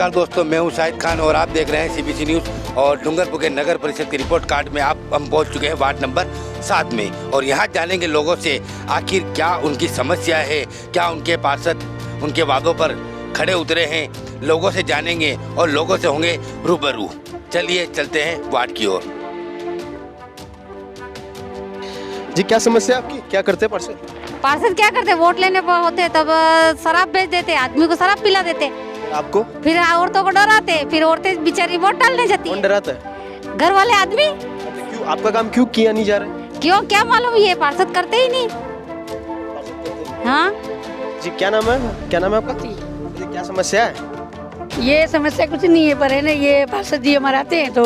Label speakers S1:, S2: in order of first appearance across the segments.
S1: नमस्कार दोस्तों, मैं हूं शाहिद खान और आप देख रहे हैं सीबीसी न्यूज़। और डूंगरपुर के नगर परिषद के रिपोर्ट कार्ड में हम पहुंच चुके हैं वार्ड नंबर 7 में और यहां जानेंगे लोगों से आखिर क्या उनकी समस्या है, क्या उनके पार्षद उनके वादों पर खड़े उतरे हैं। लोगों से जानेंगे और लोगों से होंगे रूबरू। चलिए चलते हैं वार्ड की ओर।
S2: जी, क्या समस्या आपकी? क्या करते पार्षद?
S3: पार्षद क्या करते, वोट लेने पर होते तब शराब बेच देते, आदमी को शराब पिला देते,
S2: आपको
S3: फिर औरतों को डराते, फिर औरतें बेचारी वोट डालने जाती
S2: कौन
S3: है।
S2: डराता है?
S3: घर वाले आदमी।
S2: क्यों आपका काम क्यों किया नहीं जा रहा है?
S3: क्यों, क्या मालूम, ये पार्षद करते ही नहीं। हाँ
S2: जी, क्या नाम है आपका? जी, क्या समस्या है?
S4: ये समस्या कुछ नहीं है, पर है ना, ये पार्षद जी हमारे आते हैं तो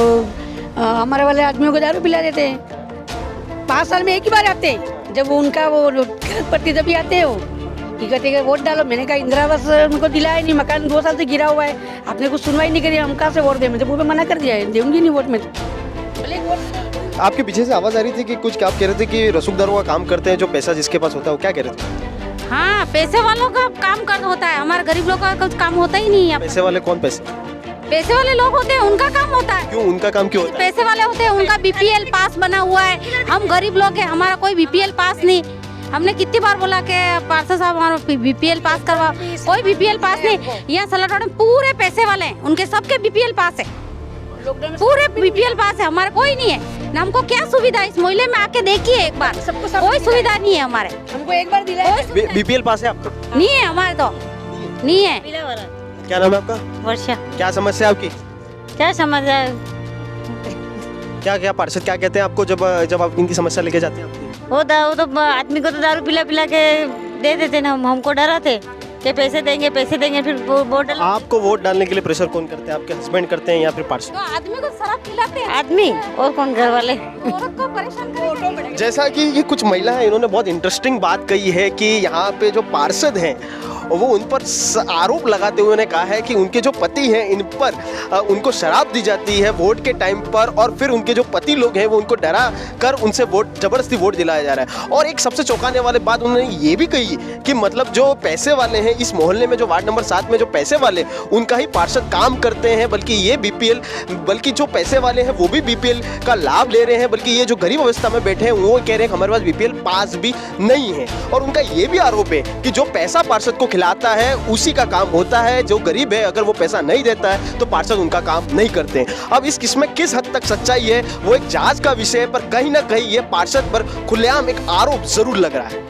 S4: हमारे वाले आदमियों को दारू पिला देते हैं। 5 साल में एक ही बार आते हैं, जब उनका वो गलत पड़ती तभी आते हैं। वो कहते हैं वोट डालो। मैंने कहा इंदिरा आवास उनको दिलाया नहीं, मकान 2 साल से गिरा हुआ है, आपने कुछ सुनवाई नहीं करी, हम कहाँ से वोट दें? मैं तो मुँह पे मना कर दिया है, दूंगी नहीं वोट में।
S2: आपके पीछे से आवाज आ रही थी कि कुछ क्या आप कह रहे थे कि रसूखदारों का काम करते हैं, जो पैसा जिसके पास होता है वो क्या कह रहे थे?
S3: हाँ, पैसे वालों का काम कर होता है, हमारे गरीब लोगों का कुछ काम होता ही नहीं है।
S2: पैसे वाले कौन?
S3: पैसे वाले लोग होते हैं, उनका काम होता है।
S2: क्यों उनका काम क्यों होता है?
S3: पैसे वाले होते हैं, उनका बीपीएल पास बना हुआ है। हम गरीब लोग हैं, हमारा कोई बीपीएल पास नहीं। हमने कितनी बार बोला कि पार्षद साहब हमारा बीपीएल पास करवाओ, कोई बीपीएल पास नहीं। यहाँ सलाटों में पूरे पैसे वाले हैं, उनके सबके बीपीएल पास है, पूरे बीपीएल पास है, हमारा कोई नहीं है ना। हमको क्या सुविधा, इस मोहल्ले में आके देखिए एक बार, कोई सुविधा नहीं है हमारे।
S4: हमको एक बार दिलाया।
S2: बीपीएल पास है आपको?
S3: नहीं है हमारे, तो नहीं है।
S2: क्या नाम है आपका?
S5: वर्षा।
S2: क्या समस्या आपकी?
S5: क्या समस्या?
S2: क्या पार्षद क्या कहते हैं आपको जब आप इनकी समस्या लेके जाते हैं?
S5: वो तो आदमी को तो दारू पिला पिला के दे देते ना, हमको डराते कि पैसे देंगे फिर वोट डाल।
S2: आपको वोट डालने के लिए प्रेशर कौन करते हैं? आपके हस्बैंड करते हैं या फिर पार्षद?
S3: तो आदमी को शराब पिलाते हैं,
S5: आदमी और कौन, घर वाले।
S3: औरत को परेशान करेंगे।
S2: जैसा कि ये कुछ महिला है, इन्होंने बहुत इंटरेस्टिंग बात कही है कि यहाँ पे जो पार्षद हैं वो उन पर आरोप लगाते हुए कहा है कि उनके जो पति हैं इन पर उनको शराब दी जाती है वोट के टाइम पर, और फिर उनके जो पति लोग हैं वो उनको डरा कर उनसे जबरदस्ती वोट दिलाया जा रहा है। और एक सबसे चौंकाने वाली बात उन्होंने ये भी कही कि मतलब जो पैसे वाले हैं इस मोहल्ले में, जो वार्ड नंबर 7 में जो पैसे वाले, उनका ही पार्षद काम करते हैं, बल्कि ये बीपीएल, बल्कि जो पैसे वाले हैं वो भी बीपीएल का लाभ ले रहे हैं, बल्कि ये जो गरीब अवस्था में बैठे हैं वो कह रहे हैं हमारे पास बीपीएल पास भी नहीं है। और उनका ये भी आरोप है कि जो पैसा पार्षद को खिलाता है उसी का काम होता है, जो गरीब है अगर वो पैसा नहीं देता है तो पार्षद उनका काम नहीं करते हैं। अब इस किस में किस हद तक सच्चाई है वो एक जांच का विषय है, पर कहीं ना कहीं ये पार्षद पर खुलेआम एक आरोप जरूर लग रहा है।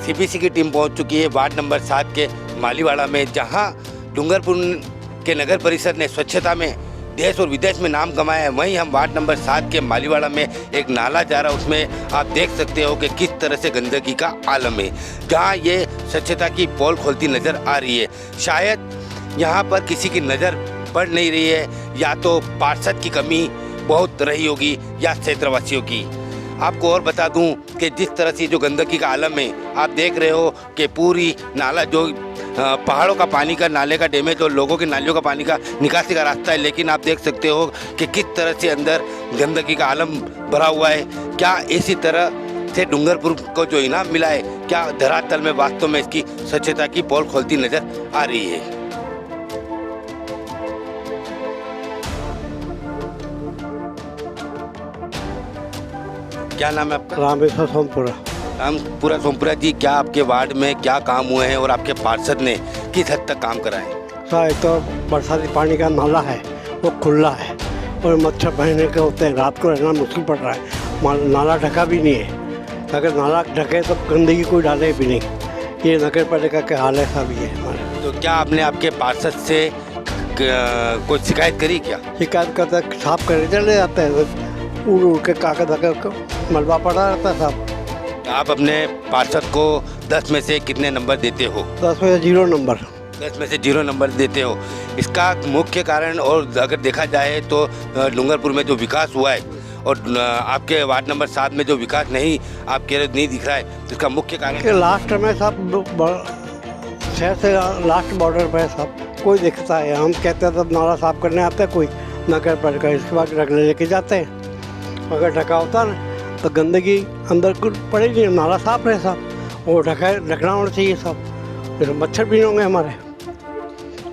S1: सीबीसी की टीम पहुंच चुकी है वार्ड नंबर 7 के मालीवाड़ा में, जहां डूंगरपुर के नगर परिषद ने स्वच्छता में देश और विदेश में नाम कमाया है। वहीं हम वार्ड नंबर 7 के मालीवाड़ा में एक नाला जा रहा है, उसमें आप देख सकते हो कि किस तरह से गंदगी का आलम है, जहां ये स्वच्छता की पोल खोलती नज़र आ रही है। शायद यहाँ पर किसी की नज़र पड़ नहीं रही है, या तो पार्षद की कमी बहुत रही होगी या क्षेत्रवासियों की। आपको और बता दूं कि जिस तरह से जो गंदगी का आलम है, आप देख रहे हो कि पूरी नाला जो पहाड़ों का पानी का नाले का डैमेज और लोगों के नालियों का पानी का निकासी का रास्ता है, लेकिन आप देख सकते हो कि किस तरह से अंदर गंदगी का आलम भरा हुआ है। क्या इसी तरह से डूंगरपुर को जो इनाम मिला है, क्या धरातल में वास्तव में इसकी स्वच्छता की पोल खोलती नजर आ रही है? क्या नाम है आपका?
S6: रामेश्वर सोमपुरा।
S1: रामपुरा सोमपुरा जी, क्या आपके वार्ड में क्या काम हुए हैं और आपके पार्षद ने किस हद तक काम करा है?
S6: सर, एक तो बरसाती पानी का नाला है वो खुला है और मच्छर बहने के होते हैं, रात को रहना मुश्किल पड़ रहा है। नाला ढका भी नहीं है, अगर नाला ढके तो गंदगी कोई डाले भी नहीं। ये नगर पालिका के हाल है सब ये हमारे।
S1: तो क्या आपने आपके पार्षद से कोई शिकायत करी? क्या
S6: शिकायत करते साफ कर चले जाते हैं, उड़ के कागज अगर मलबा पड़ा रहता है साहब।
S1: आप अपने पार्षद को 10 में से कितने नंबर देते हो?
S6: 10 में से 0 नंबर।
S1: 10 में से 0 नंबर देते हो। इसका मुख्य कारण, और अगर देखा जाए तो डूंगरपुर में जो विकास हुआ है और आपके वार्ड नंबर 7 में जो विकास नहीं आप कह रहे नहीं दिख रहा है, तो इसका मुख्य कारण?
S6: लास्ट में सब शहर से लास्ट बॉर्डर पर सब कोई दिखता है। हम कहते हैं तब नाला साफ करने आते हैं कोई नगर पालिका, इसके बाद रखने लेके जाते हैं। अगर ढका होता ना तो गंदगी अंदर पड़ेगी, नाला साफ रहे साहब। वो ढकना होना चाहिए सब, फिर मच्छर भी नहीं होंगे हमारे।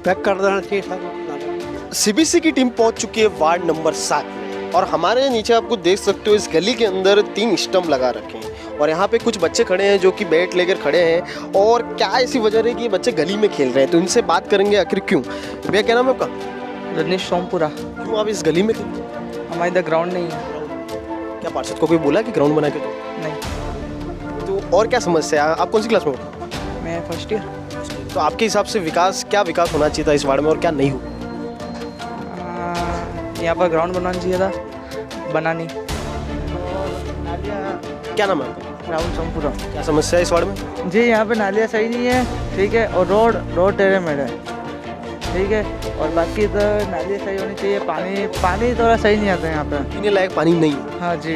S6: पैक कर देना चाहिए सब।
S2: सीबीसी की टीम पहुंच चुकी है वार्ड नंबर 7 में और हमारे नीचे आपको देख सकते हो इस गली के अंदर 3 स्टंप लगा रखे हैं और यहाँ पे कुछ बच्चे खड़े हैं जो कि बैट लेकर खड़े हैं। और क्या ऐसी वजह है कि ये बच्चे गली में खेल रहे हैं, तो इनसे बात करेंगे आखिर क्यों। भैया क्या नाम है आपका?
S7: रजनीश सोमपुरा।
S2: क्यों आप इस गली में खेल रहे हैं?
S7: हमारे इधर ग्राउंड नहीं है।
S2: क्या पार्षद को कोई बोला कि ग्राउंड बना के दो?
S7: नहीं,
S2: तो और क्या समस्या है? आप कौन सी क्लास में हो?
S7: मैं फर्स्ट ईयर।
S2: तो आपके हिसाब से क्या विकास होना चाहिए था इस वार्ड में और क्या नहीं हुआ?
S7: यहाँ पर ग्राउंड बनाना चाहिए था, बना नहीं।
S2: क्या नाम है आपका?
S7: राहुल सोमपुरा।
S2: क्या समस्या है इस वार्ड में?
S7: जी यहाँ पे नालियाँ सही नहीं है, ठीक है, और रोड टेढ़े मेढ़े है, ठीक है, और बाकी तो नालियाँ सही होनी चाहिए। पानी थोड़ा सही नहीं आता है यहाँ पे।
S2: पीने लायक पानी नहीं है।
S7: हाँ जी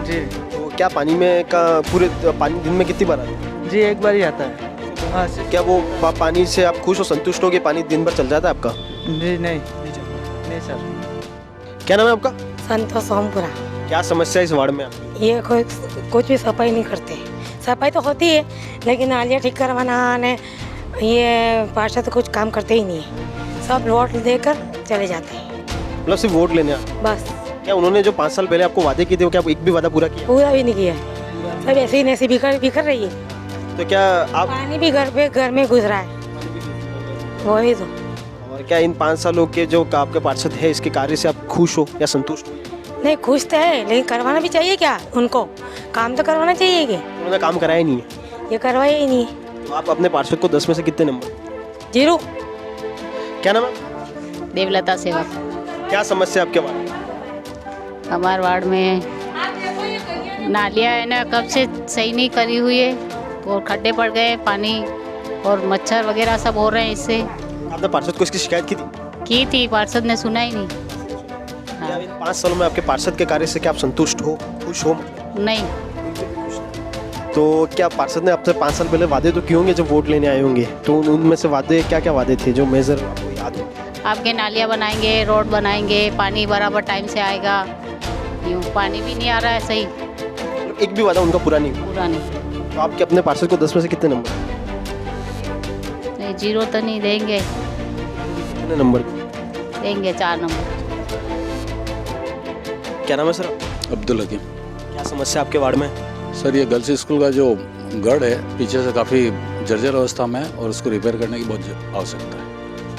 S7: जी
S2: तो क्या पानी में का पूरे पानी दिन में कितनी बार आता है?
S7: जी, एक बार ही आता है। हाँ
S2: क्या वो पानी से आप खुश हो, संतुष्ट हो कि पानी दिन भर चल जाता है आपका?
S7: जी नहीं सर।
S2: क्या नाम है आपका?
S8: संतोष सोमपुरा।
S2: क्या समस्या है इस वार्ड में आपकी?
S8: ये कुछ भी सफाई नहीं करते। सफाई तो होती है लेकिन नालियाँ ठीक करवाना ने ये पार्षद तो कुछ काम करते ही नहीं है, सब वोट देकर चले जाते हैं।
S2: मतलब सिर्फ वोट लेने आते?
S8: बस।
S2: क्या उन्होंने जो 5 साल पहले आपको वादे किए थे वो क्या एक भी वादा पूरा किया?
S8: पूरा भी नहीं किया, सब ऐसे ही नैसे बिखर रही है।
S2: तो क्या आप
S8: पानी भी घर में घुस रहा है, वही तो।
S2: और क्या इन 5 सालों के जो आपके पार्षद है इसके कार्य से आप खुश हो या संतुष्ट हो?
S8: नहीं, खुश तो है लेकिन करवाना भी चाहिए, क्या उनको काम तो करवाना चाहिए। कि
S2: उन्होंने काम कराया नहीं है,
S8: ये करवाया ही नहीं।
S2: तो आप अपने पार्षद को 10 में से कितने नंबर?
S8: 0।
S2: क्या नाम है?
S3: देवलता सेवक।
S2: क्या समस्या आपके वार्ड में?
S3: हमारे वार्ड में नालियाँ है ना कब से सही नहीं करी हुई है और खड्डे पड़ गए, पानी और मच्छर वगैरह सब हो रहे हैं इससे।
S2: आपने पार्षद को इसकी शिकायत की
S3: थी, पार्षद ने सुना ही नहीं।
S2: क्या इन 5 सालों में आपके पार्षद के कार्य से क्या आप संतुष्ट हो, खुश हो?
S3: नहीं।
S2: तो क्या पार्षद ने आपसे 5 साल पहले वादे तो किए होंगे जब वोट लेने आए होंगे, तो उनमें से वादे क्या वादे थे जो मेजर आपको याद हो?
S3: आपके नालियाँ बनाएंगे, रोड बनाएंगे, पानी बराबर टाइम से आएगा। यूँ पानी भी नहीं आ रहा है सही,
S2: एक भी वादा उनका पूरा नहीं हुआ।
S3: पूरा नहीं।
S2: तो आपके अपने पार्षद को 10 में से कितने नंबर?
S3: नहीं, 0 तो नहीं देंगे,
S2: कितने नंबर
S3: देंगे 4 नंबर।
S2: क्या नाम है सर?
S9: अब्दुल हकीम।
S2: क्या समस्या आपके वार्ड में?
S9: सर, ये गर्ल्स स्कूल का जो गढ़ है पीछे से काफ़ी जर्जर अवस्था में है और उसको रिपेयर करने की बहुत आवश्यकता है।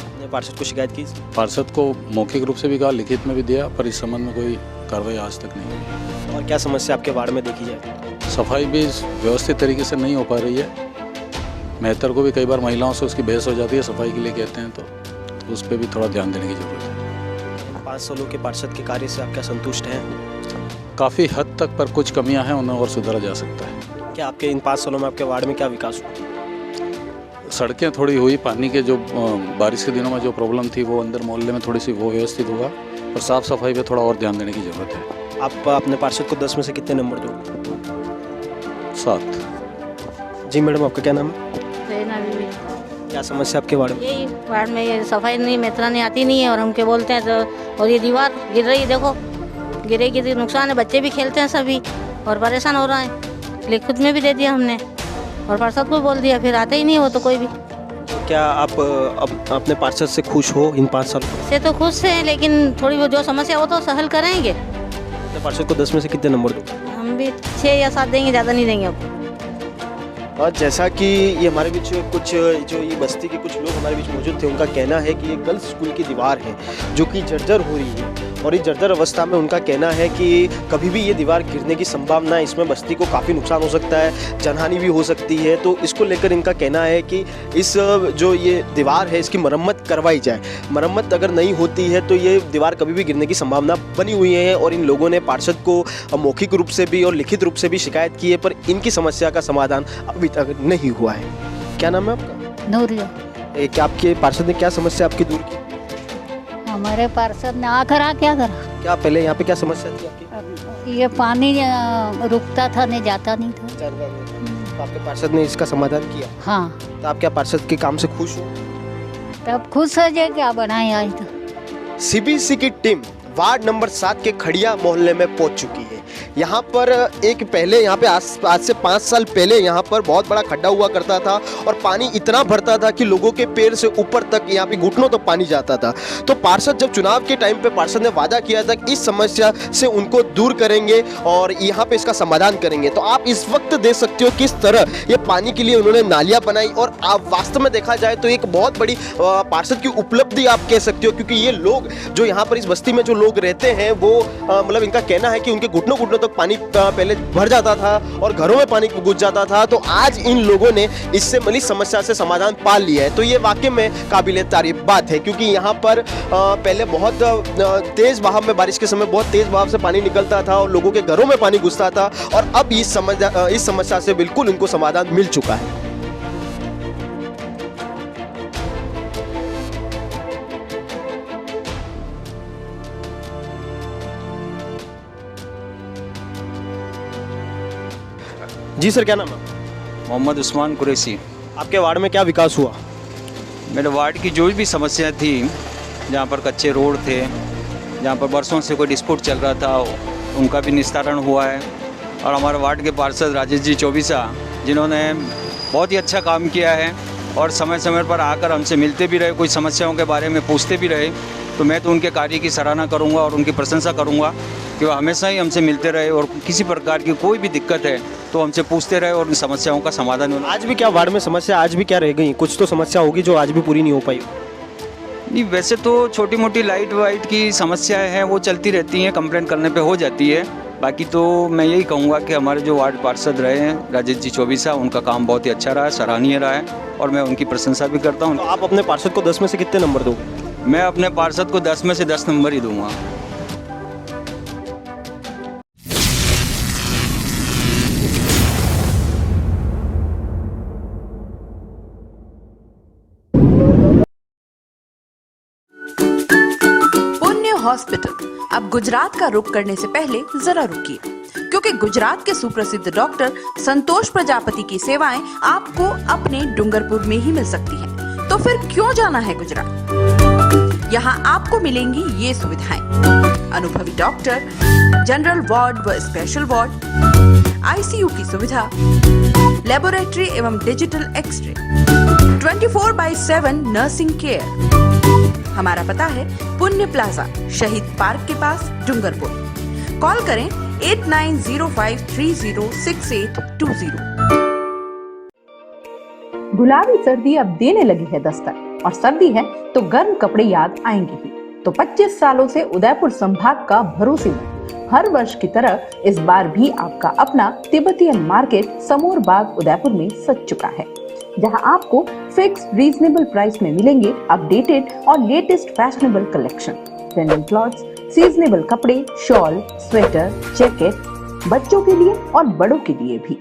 S2: आपने पार्षद को शिकायत की?
S9: पार्षद को मौखिक रूप से भी कहा, लिखित में भी दिया, पर इस संबंध में कोई कार्रवाई आज तक नहीं हुई।
S2: और क्या समस्या आपके वार्ड में देखी जाए?
S9: सफाई भी व्यवस्थित तरीके से नहीं हो पा रही है। मेहतर को भी कई बार महिलाओं से उसकी बहस हो जाती है, सफाई के लिए कहते हैं, तो उस पर भी थोड़ा ध्यान देने की ज़रूरत है।
S2: 5 सालों के पार्षद के कार्य से आप क्या संतुष्ट हैं?
S9: काफ़ी हद तक, पर कुछ कमियां हैं, उन्हें और सुधारा जा सकता है।
S2: क्या आपके इन 5 सालों में आपके वार्ड में क्या विकास हुआ?
S9: सड़कें थोड़ी हुई, पानी के जो बारिश के दिनों में जो प्रॉब्लम थी वो अंदर मोहल्ले में थोड़ी सी वो व्यवस्थित हुआ, और साफ़ सफाई पे थोड़ा और ध्यान देने की ज़रूरत है।
S2: आप अपने पार्षद को 10 में से कितने नंबर दोगे?
S9: 7।
S2: जी मैडम, आपका क्या नाम है? क्या समस्या आपके वार्ड में?
S5: यही वार्ड में ये सफाई नहीं, मेतरानी आती नहीं है और हमके बोलते हैं तो, और ये दीवार गिर रही है, देखो गिरेगी तो नुकसान है, बच्चे भी खेलते हैं सभी और परेशान हो रहा है। लिखित में भी दे दिया हमने और पार्षद को बोल दिया, फिर आते ही नहीं हो तो कोई भी।
S2: क्या आप अपने पार्षद से खुश हो इन 5 साल
S5: से तो खुश हैं लेकिन थोड़ी वो जो समस्या हो तो सहल करेंगे।
S2: अपने पार्षद को 10 में से कितने नंबर दोगे?
S5: हम भी 6 या 7 देंगे, ज़्यादा नहीं देंगे अब।
S2: और जैसा कि ये हमारे बीच कुछ जो ये बस्ती के कुछ लोग हमारे बीच मौजूद थे, उनका कहना है कि ये गर्ल्स स्कूल की दीवार है जो कि जर्जर हो रही है, और इस जर्जर अवस्था में उनका कहना है कि कभी भी ये दीवार गिरने की संभावना है, इसमें बस्ती को काफ़ी नुकसान हो सकता है, जनहानि भी हो सकती है। तो इसको लेकर इनका कहना है कि इस जो ये दीवार है इसकी मरम्मत करवाई जाए। मरम्मत अगर नहीं होती है तो ये दीवार कभी भी गिरने की संभावना बनी हुई है, और इन लोगों ने पार्षद को मौखिक रूप से भी और लिखित रूप से भी शिकायत की है, पर इनकी समस्या का समाधान अभी तक नहीं हुआ है। क्या नाम है आपका?
S3: नूरिया।
S2: क्या आपके पार्षद ने क्या समस्या आपकी दूर की?
S3: हमारे पार्षद ने आकर क्या करा?
S2: क्या पहले यहाँ पे क्या समस्या थी आपकी?
S3: ये पानी रुकता था, नहीं जाता नहीं था।
S2: तो आपके पार्षद ने इसका समाधान किया?
S3: हाँ।
S2: तो आप क्या पार्षद के काम से खुश हो?
S3: तब खुश हो जाए, क्या बनाए आज तो।
S2: सीबीसी की टीम वार्ड नंबर 7 के खड़िया मोहल्ले में पहुंच चुकी है। यहाँ पर एक पहले यहाँ पे आज से 5 साल पहले यहाँ पर बहुत बड़ा खड्डा हुआ करता था और पानी इतना भरता था कि लोगों के पैर से ऊपर तक, यहाँ पे घुटनों तक पानी जाता था। तो पार्षद जब चुनाव के टाइम पे पार्षद ने वादा किया था कि इस समस्या से उनको दूर करेंगे और यहाँ पे इसका समाधान करेंगे। तो आप इस वक्त देख सकते हो किस तरह ये पानी के लिए उन्होंने नालियाँ बनाई और आप वास्तव में देखा जाए तो एक बहुत बड़ी पार्षद की उपलब्धि आप कह सकते हो, क्योंकि ये लोग जो यहाँ पर इस बस्ती में जो लोग रहते हैं वो मतलब इनका कहना है कि उनके घुटनों घुटनों तक पानी पहले भर जाता था और घरों में पानी घुस जाता था। तो आज इन लोगों ने इससे मिली समस्या से समाधान पा लिया है। तो ये वाकई में काबिले तारीफ बात है, क्योंकि यहाँ पर पहले बहुत तेज बहाव में, बारिश के समय बहुत तेज बहाव से पानी निकलता था और लोगों के घरों में पानी घुसता था और अब इस समस्या से बिल्कुल उनको समाधान मिल चुका है। जी सर, क्या नाम है?
S10: मोहम्मद उस्मान कुरैशी।
S2: आपके वार्ड में क्या विकास हुआ?
S10: मेरे वार्ड की जो भी समस्या थी, जहाँ पर कच्चे रोड थे, जहाँ पर बरसों से कोई डिस्प्यूट चल रहा था, उनका भी निस्तारण हुआ है। और हमारे वार्ड के पार्षद राजेश जी चौबीसा, जिन्होंने बहुत ही अच्छा काम किया है और समय समय पर आकर हमसे मिलते भी रहे, कोई समस्याओं के बारे में पूछते भी रहे, तो मैं तो उनके कार्य की सराहना करूँगा और उनकी प्रशंसा करूँगा कि वो हमेशा ही हमसे मिलते रहे और किसी प्रकार की कोई भी दिक्कत है तो हमसे पूछते रहे और उन समस्याओं का समाधान।
S2: आज भी क्या वार्ड में समस्या आज भी क्या रह गई? कुछ तो समस्या होगी जो आज भी पूरी नहीं हो पाई।
S10: नहीं, वैसे तो छोटी मोटी लाइट वाइट की समस्याएं हैं, वो चलती रहती हैं, कंप्लेन करने पे हो जाती है। बाकी तो मैं यही कहूँगा कि हमारे जो वार्ड पार्षद रहे हैं राजेश जी चौबीसा, उनका काम बहुत ही अच्छा रहा है, सराहनीय रहा है और मैं उनकी प्रशंसा भी करता हूँ।
S2: तो आप अपने पार्षद को 10 में से कितने नंबर दोगे?
S10: मैं अपने पार्षद को 10 में से 10 नंबर ही दूंगा।
S11: हॉस्पिटल। अब गुजरात का रुख करने से पहले जरा रुकिए, क्योंकि गुजरात के सुप्रसिद्ध डॉक्टर संतोष प्रजापति की सेवाएं आपको अपने डूंगरपुर में ही मिल सकती हैं। तो फिर क्यों जाना है गुजरात? यहाँ आपको मिलेंगी ये सुविधाएं: अनुभवी डॉक्टर, जनरल वार्ड व स्पेशल वार्ड, आईसीयू की सुविधा, लेबोरेटरी एवं डिजिटल एक्सरे, 24/7 नर्सिंग केयर। हमारा पता है पुण्य प्लाजा, शहीद पार्क के पास, डूंगरपुर। कॉल करें 8905306820।
S12: गुलाबी सर्दी अब देने लगी है दस्तक और सर्दी है तो गर्म कपड़े याद आएंगे ही। तो 25 सालों से उदयपुर संभाग का भरोसेमंद, हर वर्ष की तरह इस बार भी आपका अपना तिब्बतियन मार्केट समोर बाग उदयपुर में सज चुका है, जहां आपको फिक्स रीजनेबल प्राइस में मिलेंगे अपडेटेड और latest fashionable collection, trending clothes, seasonable कपड़े, शॉल, स्वेटर, जैकेट, बच्चों के लिए और बड़ों के लिए भी।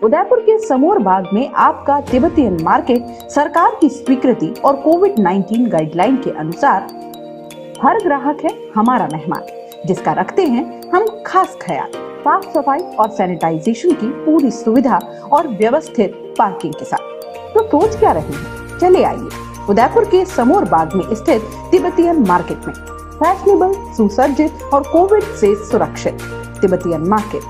S12: उदयपुर के समोर बाग में आपका तिब्बतियन मार्केट सरकार की स्वीकृति और कोविड-19 गाइडलाइन के अनुसार हर ग्राहक है हमारा मेहमान, जिसका रखते हैं हम खास ख्याल। साफ सफाई और सैनिटाइजेशन की पूरी सुविधा और व्यवस्थित पार्किंग के साथ। तो सोच क्या रहे हैं? चले आइए उदयपुर के समोर बाग में स्थित तिब्बतियन मार्केट में, फैशनेबल, सुसज्जित और कोविड से सुरक्षित तिब्बतियन मार्केट।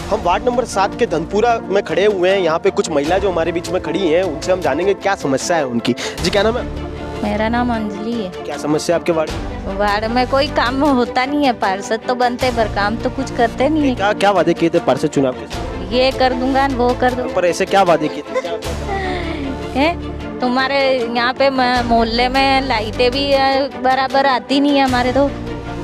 S2: हम वार्ड नंबर 7 के धनपुरा में खड़े हुए हैं। यहाँ पे कुछ महिला जो हमारे बीच में खड़ी हैं, उनसे हम जानेंगे क्या समस्या है उनकी। जी, क्या नाम है?
S5: मेरा नाम अंजलि है।
S2: क्या समस्या है आपके वार्ड में?
S5: वार्ड में कोई काम होता नहीं है, पार्षद तो बनते पर काम तो कुछ करते नहीं है।
S2: क्या वादे किए थे पार्षद चुनाव के?
S5: ये कर दूंगा, वो कर दूंगा।
S2: पर ऐसे क्या वादे किए थे?
S5: तुम्हारे यहाँ पे मोहल्ले में लाइटें भी बराबर आती नहीं है, हमारे तो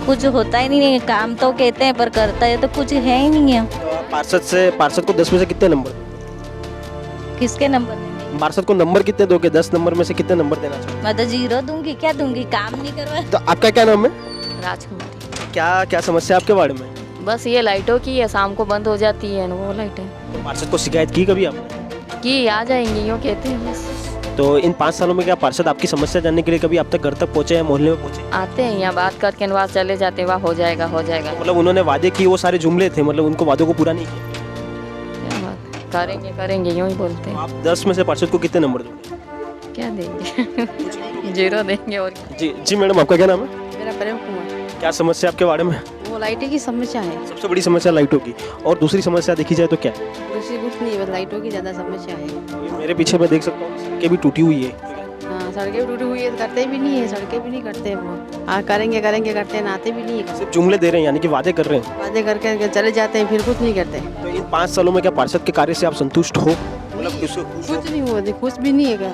S5: कुछ होता ही नहीं है। काम तो कहते हैं पर करता है तो कुछ है ही नहीं है।
S2: पार्षद को 10 में से कितने नंबर?
S5: किसके नंबर?
S2: पार्षद को नंबर कितने दोगे? 10 नंबर में से कितने नंबर देना चाहिए?
S5: मैं तो 0 दूंगी। क्या दूंगी? काम नहीं करवा।
S2: तो आपका क्या नाम है?
S13: राजकुमारी।
S2: क्या समस्या है आपके वार्ड में?
S13: बस ये लाइटों की है, शाम को बंद हो जाती है वो लाइटें।
S2: तो पार्षद को शिकायत की कभी आपने?
S13: कि आ जाएंगी यूँ कहते हैं बस।
S2: तो इन 5 सालों में क्या पार्षद आपकी समस्या जानने के लिए कभी आप तक घर तक पहुँचे या मोहल्ले में पहुँचे?
S13: आते हैं यहाँ बात करके वहाँ चले जाते हैं, वहाँ हो जाएगा हो जाएगा।
S2: मतलब उन्होंने वादे किए वो सारे जुमले थे, मतलब उनको वादों को पूरा नहीं किया?
S13: क्या बात करेंगे करेंगे यूँ ही बोलते हैं।
S2: आप 10 में से पार्षद को कितने नंबर दोगे?
S13: क्या देंगे 0 देंगे। और
S2: जी मैडम, आपका क्या नाम है?
S4: मेरा प्रेम कुमार।
S2: क्या समस्या आपके वार्ड में?
S4: वो लाइटें की समस्या है।
S2: सबसे बड़ी समस्या लाइटों की, और दूसरी समस्या देखी जाए तो क्या है?
S4: दूसरी कुछ नहीं, बस लाइटों की ज़्यादा समस्या है।
S2: मेरे पीछे मैं देख सकता हूँ सड़कें भी टूटी हुई है।
S4: हाँ, सड़कें टूटी हुई है, करते भी नहीं है, सड़कें भी नहीं करते वो। हाँ, करेंगे करेंगे करते हैं, आते भी नहीं है।
S2: सिर्फ जुमले दे रहे हैं, यानी कि वादे कर रहे हैं।
S4: वादे करके चले जाते हैं, फिर कुछ नहीं करते।
S2: तो इन 5 सालों में क्या पार्षद के कार्य से आप संतुष्ट हो? मतलब
S4: कुछ नहीं हुआ, कुछ भी नहीं है।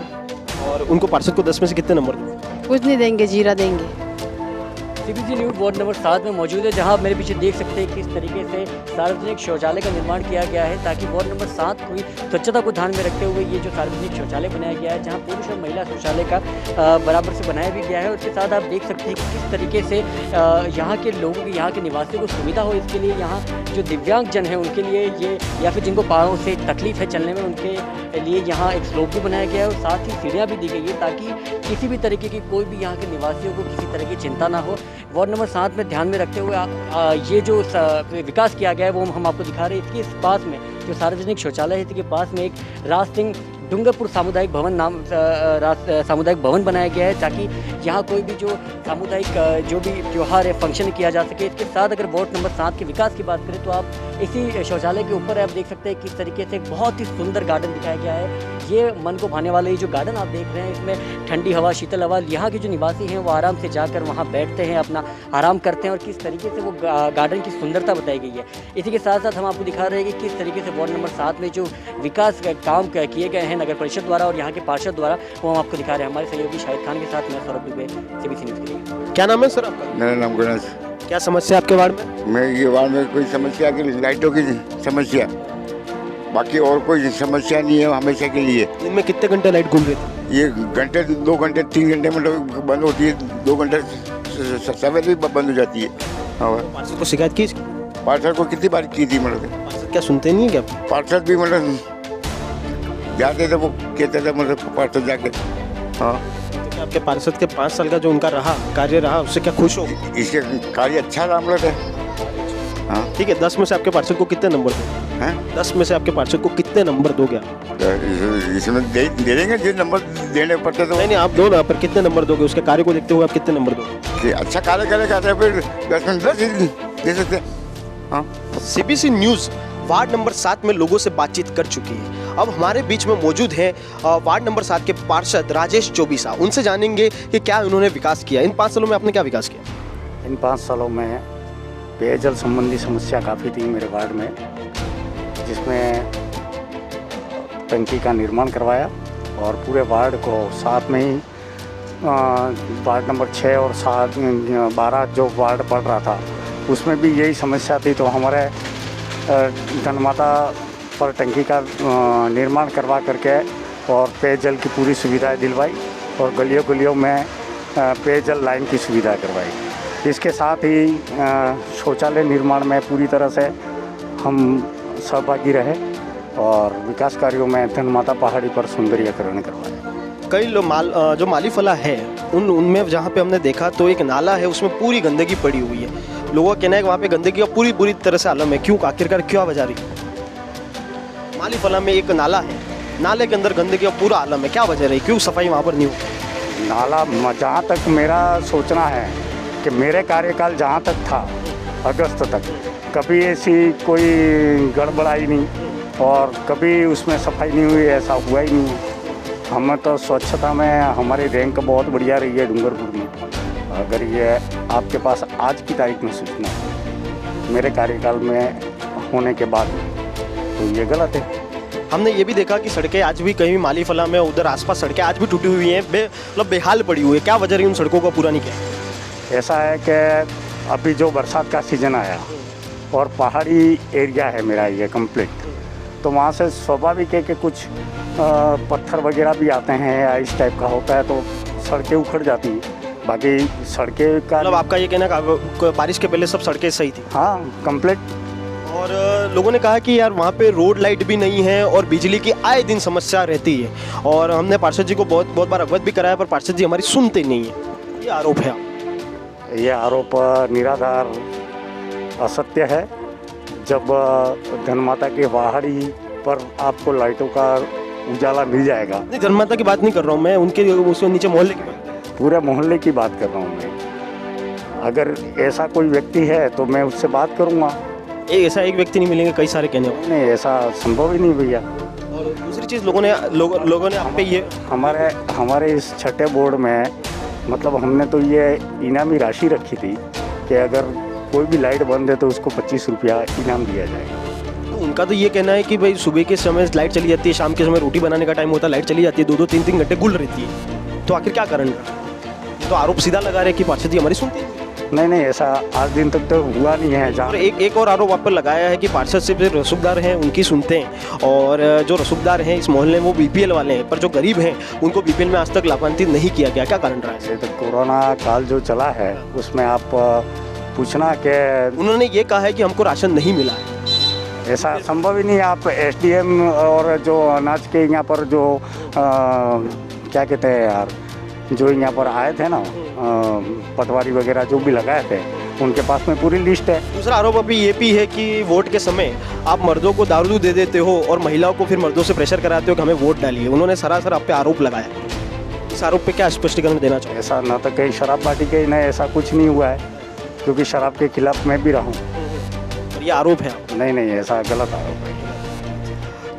S2: और उनको पार्षद को 10 में से कितने नंबर दोगे?
S4: कुछ नहीं देंगे, 0 देंगे।
S14: CBC न्यूज़ वार्ड नंबर 7 में मौजूद है, जहां आप मेरे पीछे देख सकते हैं किस तरीके से सार्वजनिक शौचालय का निर्माण किया गया है, ताकि वार्ड नंबर 7 की स्वच्छता को ध्यान में रखते हुए ये जो सार्वजनिक शौचालय बनाया गया है, जहां पुरुष और महिला शौचालय का बराबर से बनाया भी गया है। उसके साथ आप देख सकते हैं कि किस तरीके से यहाँ के लोगों की, यहाँ के निवासियों को सुविधा हो, इसके लिए यहाँ जो दिव्यांग जन है उनके लिए ये, या फिर जिनको पाँव से तकलीफ है चलने में, उनके लिए यहाँ एक स्लोप भी बनाया गया है, और साथ ही सीढ़ियाँ भी दी गई है, ताकि किसी भी तरीके की कोई भी यहाँ के निवासियों को किसी तरह की चिंता ना हो। वार्ड नंबर 7 में ध्यान में रखते हुए ये जो विकास किया गया है वो हम आपको दिखा रहे हैं। इसके पास में जो सार्वजनिक शौचालय है, इसके पास में एक राज सिंह डूंगरपुर सामुदायिक भवन नाम सामुदायिक भवन बनाया गया है, ताकि यहाँ कोई भी जो सामुदायिक जो भी त्यौहार है, फंक्शन किया जा सके। इसके साथ अगर वार्ड नंबर 7 के विकास की बात करें तो आप इसी शौचालय के ऊपर आप देख सकते हैं किस तरीके से बहुत ही सुंदर गार्डन दिखाया गया है। ये मन को भाने वाला ये जो गार्डन आप देख रहे हैं, इसमें ठंडी हवा, शीतल हवा, यहाँ के जो निवासी हैं वो आराम से जाकर वहाँ बैठते हैं, अपना आराम करते हैं, और किस तरीके से वो गार्डन की सुंदरता बताई गई है। इसी के साथ साथ हम आपको दिखा रहे हैं कि किस तरीके से वार्ड नंबर 7 में जो विकास काम किए गए हैं नगर परिषद द्वारा और यहाँ के पार्षद द्वारा, वो हम आपको दिखा रहे हैं। हमारे सहयोगी शाहिद खान के साथ मैं सौरभ दुबे, CBC न्यूज़ के लिए।
S2: क्या नाम है सर आपका?
S15: मेरा नाम गणेश।
S2: क्या समस्या आपके वार्ड में?
S15: मैं ये वार्ड में कोई समस्या की, लाइटों की समस्या, बाकी और कोई समस्या नहीं है हमेशा के लिए।
S2: दिन में कितने घंटे लाइट घूम रही थी?
S15: ये घंटे 2 घंटे 3 घंटे में बंद होती है, 2 घंटे सवेरे भी बंद हो जाती है।
S2: पार्षद को शिकायत की?
S15: पार्षद को कितनी बार की थी? मतलब
S2: पार्षद क्या सुनते नहीं है क्या?
S15: पार्षद भी मतलब जाते थे, वो कहते थे मतलब पार्षद जाके। हाँ,
S2: तो आपके पार्षद के 5 साल का जो उनका कार्य रहा, उससे क्या खुश हो?
S15: इसके कार्य अच्छा रहा हम लोग है। हाँ
S2: ठीक है, 10 में से आपके पार्षद को कितने नंबर दोगे? 10 में से आपके पार्षद को कितने नंबर दोगे?
S15: इसमें दे देंगे जो नंबर देने पड़ते तो।
S2: नहीं आप दो ना, पर कितने नंबर दोगे? उसके कार्य को देखते हुए आप कितने नंबर दोगे?
S15: अच्छा कार्य करेगा तो फिर 10 में 10 दे सकते हैं। हाँ,
S2: CBC न्यूज़ वार्ड नंबर 7 में लोगों से बातचीत कर चुकी है। अब हमारे बीच में मौजूद है वार्ड नंबर 7 के पार्षद राजेश चौबीसा। उनसे जानेंगे कि क्या उन्होंने विकास किया। इन 5 सालों में आपने क्या विकास किया?
S16: इन 5 सालों में पेयजल संबंधी समस्या काफ़ी थी मेरे वार्ड में, जिसमें टंकी का निर्माण करवाया, और पूरे वार्ड को साथ में ही वार्ड नंबर 6 और 7 12 जो वार्ड पड़ रहा था उसमें भी यही समस्या थी। तो हमारे जनमाता पर टंकी का निर्माण करवा करके और पेयजल की पूरी सुविधाएं दिलवाई, और गलियों गलियों में पेयजल लाइन की सुविधा करवाई। इसके साथ ही शौचालय निर्माण में पूरी तरह से हम सहभागी रहे, और विकास कार्यों में धनमाता पहाड़ी पर सौंदर्यीकरण करवाया।
S2: कई लोग जो माली फला है उनमें जहाँ पे हमने देखा तो एक नाला है, उसमें पूरी गंदगी पड़ी हुई है। लोगों का कहना है कि वहाँ पे गंदगी का पूरी बुरी तरह से आलम है। क्यों, आखिरकार क्या वजह रही? माली फला में एक नाला है, नाले के अंदर गंदगी का पूरा आलम है, क्या वजह रही? क्यों सफाई वहाँ पर नहीं हुई?
S16: नाला, जहाँ तक मेरा सोचना है कि मेरे कार्यकाल जहाँ तक था अगस्त तक, कभी ऐसी कोई गड़बड़ाई नहीं और कभी उसमें सफाई नहीं हुई, ऐसा हुआ ही नहीं है। हमें तो स्वच्छता में हमारी रैंक बहुत बढ़िया रही है डूंगरपुर में। अगर ये आपके पास आज की तारीख में सूचना है मेरे कार्यकाल में होने के बाद, तो ये गलत है।
S2: हमने ये भी देखा कि सड़कें आज भी कहीं माली फला में उधर आसपास सड़कें आज भी टूटी हुई हैं, मतलब बेहाल पड़ी हुई है। क्या वजह रही उन सड़कों को पूरा नहीं किया?
S16: ऐसा है कि अभी जो बरसात का सीज़न आया और पहाड़ी एरिया है मेरा ये कंप्लीट, तो वहाँ से स्वाभाविक है कि कुछ पत्थर वगैरह भी आते हैं या इस टाइप का होता है, तो सड़कें उखड़ जाती हैं। बाकी सड़कें का
S2: मतलब आपका ये कहना है बारिश के पहले सब सड़कें सही थी?
S16: हाँ, कंप्लीट।
S2: और लोगों ने कहा कि यार वहाँ पे रोड लाइट भी नहीं है और बिजली की आए दिन समस्या रहती है, और हमने पार्षद जी को बहुत बार अवगत भी कराया, पर पार्षद जी हमारी सुनते नहीं है। ये आरोप है।
S16: ये आरोप निराधार असत्य है। जब धनमाता की पहाड़ी पर आपको लाइटों का उजाला मिल जाएगा।
S2: नहीं, धनमाता की बात नहीं कर रहा हूँ मैं, उनके उसके नीचे मोहल्ले की बात,
S16: पूरे मोहल्ले की बात कर रहा हूँ मैं। अगर ऐसा कोई व्यक्ति है तो मैं उससे बात करूँगा।
S2: ऐसा एक व्यक्ति नहीं मिलेंगे, कई सारे कहने वाले।
S16: नहीं, ऐसा संभव ही नहीं भैया।
S2: और दूसरी चीज़ लोगों ने आप पे ये
S16: हमारे इस छठे बोर्ड में मतलब हमने तो ये इनामी राशि रखी थी कि अगर कोई भी लाइट बंद है तो उसको 25 रुपया इनाम दिया जाएगा।
S2: तो उनका तो ये कहना है कि भाई सुबह के समय लाइट चली जाती है, शाम के समय रोटी बनाने का टाइम होता है, लाइट चली जाती है, 2-2 3-3 घंटे गुल रहती है। तो आखिर क्या कारण है? तो आरोप सीधा लगा रहे कि पार्षद जी हमारी सुनते हैं।
S16: नहीं, ऐसा आज दिन तक तो हुआ नहीं है। जहाँ
S2: एक और आरोप आप पर लगाया है कि पार्षद सिर्फ जो रसूखदार हैं उनकी सुनते हैं, और जो रसूखदार हैं इस मोहल्ले में वो बीपीएल वाले हैं, पर जो गरीब हैं उनको बीपीएल में आज तक लाभान्वित नहीं किया गया। क्या कारण रहा है?
S16: तो कोरोना काल जो चला है उसमें आप पूछना कि
S2: उन्होंने ये कहा है कि हमको राशन नहीं मिला है।
S16: ऐसा संभव ही नहीं। आप एसडीएम और जो अनाज के यहाँ पर जो क्या कहते हैं यार, जो यहाँ पर आए थे ना पटवारी वगैरह जो भी लगाए थे, उनके पास में पूरी लिस्ट है।
S2: दूसरा आरोप अभी ये भी है कि वोट के समय आप मर्दों को दारू दे देते हो और महिलाओं को फिर मर्दों से प्रेशर कराते हो कि हमें वोट डालिए। उन्होंने सरासर आप पे आरोप लगाया। इस आरोप पे क्या स्पष्टीकरण देना चाहिए?
S16: ऐसा ना तो कहीं शराब पार्टी के नहीं, ऐसा कुछ नहीं हुआ है, क्योंकि शराब के खिलाफ मैं भी रहा हूँ।
S2: ये आरोप है?
S16: नहीं, ऐसा गलत आरोप है।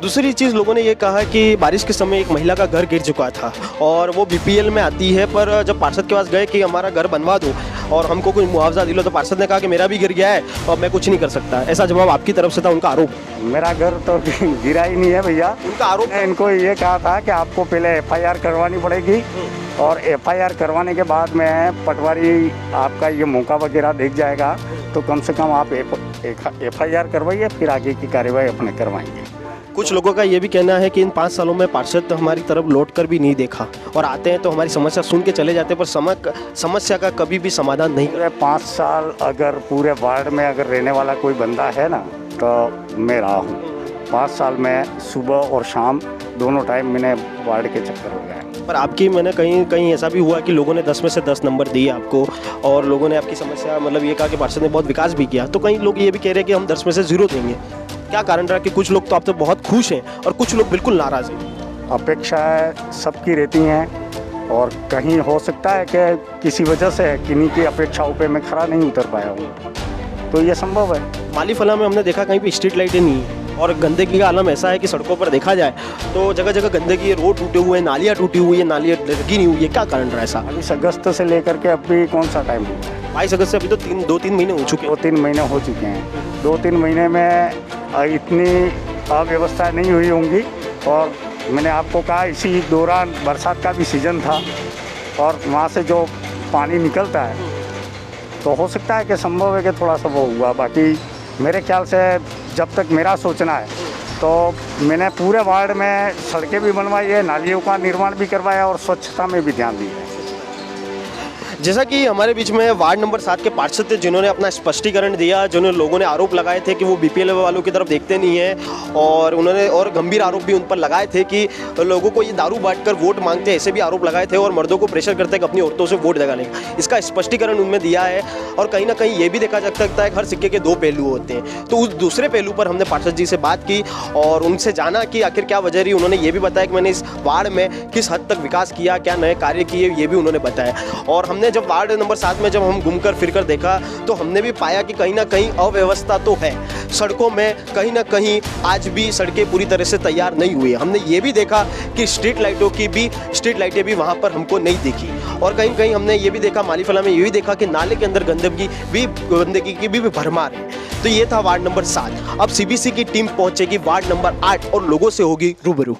S2: दूसरी चीज़ लोगों ने ये कहा कि बारिश के समय एक महिला का घर गिर चुका था और वो बीपीएल में आती है, पर जब पार्षद के पास गए कि हमारा घर बनवा दो और हमको कोई मुआवजा दिलो, तो पार्षद ने कहा कि मेरा भी गिर गया है और मैं कुछ नहीं कर सकता। ऐसा जवाब आपकी तरफ से था, उनका आरोप।
S16: मेरा घर तो गिरा ही नहीं है भैया।
S2: उनका आरोप
S16: है। इनको ये कहा था कि आपको पहले एफआईआर करवानी पड़ेगी, और एफआईआर करवाने के बाद में पटवारी आपका ये मौका वगैरह देख जाएगा, तो कम से कम आप एफआईआर करवाइए, फिर आगे की कार्यवाही अपने करवाएंगे।
S2: कुछ लोगों का ये भी कहना है कि इन 5 सालों में पार्षद तो हमारी तरफ लौट कर भी नहीं देखा, और आते हैं तो हमारी समस्या सुन के चले जाते हैं, पर समस्या का कभी भी समाधान नहीं।
S16: 5 साल अगर पूरे वार्ड में अगर रहने वाला कोई बंदा है ना, तो मैं रहा हूँ। 5 साल में सुबह और शाम दोनों टाइम मैंने वार्ड के चक्कर हो गए।
S2: पर आपकी मैंने कहीं ऐसा भी हुआ कि लोगों ने 10 में से 10 नंबर दिए आपको, और लोगों ने आपकी समस्या मतलब ये कहा कि पार्षद ने बहुत विकास भी किया, तो कई लोग ये भी कह रहे हैं कि हम 10 में से 0 देंगे। क्या कारण रहा कि कुछ लोग तो आप तो बहुत खुश हैं और कुछ लोग बिल्कुल नाराज़ हैं?
S16: अपेक्षाएं सबकी रहती हैं, और कहीं हो सकता है कि किसी वजह से किन्हीं की अपेक्षाओं पे मैं खरा नहीं उतर पाया हूँ, तो ये संभव है।
S2: माली फला में हमने देखा कहीं पे स्ट्रीट लाइटें नहीं है, और गंदगी का आलम ऐसा है कि सड़कों पर देखा जाए तो जगह जगह गंदगी है, रोड टूटे हुए हैं, नालियाँ टूटी हुई है, नालियाँ लगी नहीं हुई है। क्या कारण रहा ऐसा?
S16: 22 अगस्त से लेकर के अभी कौन सा टाइम हुआ है?
S2: 22 अगस्त से अभी तो 2-3 महीने हो चुके हैं।
S16: 2-3 महीने हो चुके हैं। 2-3 महीने में इतनी अव्यवस्था नहीं हुई होंगी, और मैंने आपको कहा इसी दौरान बरसात का भी सीज़न था, और वहाँ से जो पानी निकलता है, तो हो सकता है कि संभव है कि थोड़ा सा वो हुआ। बाकी मेरे ख्याल से जब तक मेरा सोचना है, तो मैंने पूरे वार्ड में सड़कें भी बनवाई है, नालियों का निर्माण भी करवाया, और स्वच्छता में भी ध्यान दिया है।
S2: जैसा कि हमारे बीच में वार्ड नंबर 7 के पार्षद थे, जिन्होंने अपना स्पष्टीकरण दिया, जिन्होंने लोगों ने आरोप लगाए थे कि वो बीपीएल वालों की तरफ देखते नहीं हैं, और उन्होंने और गंभीर आरोप भी उन पर लगाए थे कि लोगों को ये दारू बांटकर वोट मांगते हैं, ऐसे भी आरोप लगाए थे, और मर्दों को प्रेशर करते हैं कि अपनी औरतों से वोट दिलाने का। इसका स्पष्टीकरण उनमें दिया है, और कहीं ना कहीं ये भी देखा जा सकता है कि हर सिक्के के 2 पहलू होते हैं। तो उस दूसरे पहलू पर हमने पार्षद जी से बात की और उनसे जाना कि आखिर क्या वजह रही। उन्होंने ये भी बताया कि मैंने इस वार्ड में किस हद तक विकास किया, क्या नए कार्य किए, ये भी उन्होंने बताया। और हमने जब वार्ड नंबर 7 में जब हम घूमकर फिरकर देखा, तो हमने भी पाया कि कहीं ना कहीं अव्यवस्था तो है सड़कों में, कहीं ना कहीं आज भी सड़कें पूरी तरह से तैयार नहीं हुई है। हमने ये भी देखा कि स्ट्रीट लाइटें भी वहाँ पर हमको नहीं दिखी, और कहीं कहीं हमने ये भी देखा, माली फला में ये भी देखा कि नाले के अंदर गंदगी की भी भरमार है। तो ये था वार्ड नंबर 7। अब सीबीसी की टीम पहुंचेगी वार्ड नंबर 8 और लोगों से होगी रूबरू।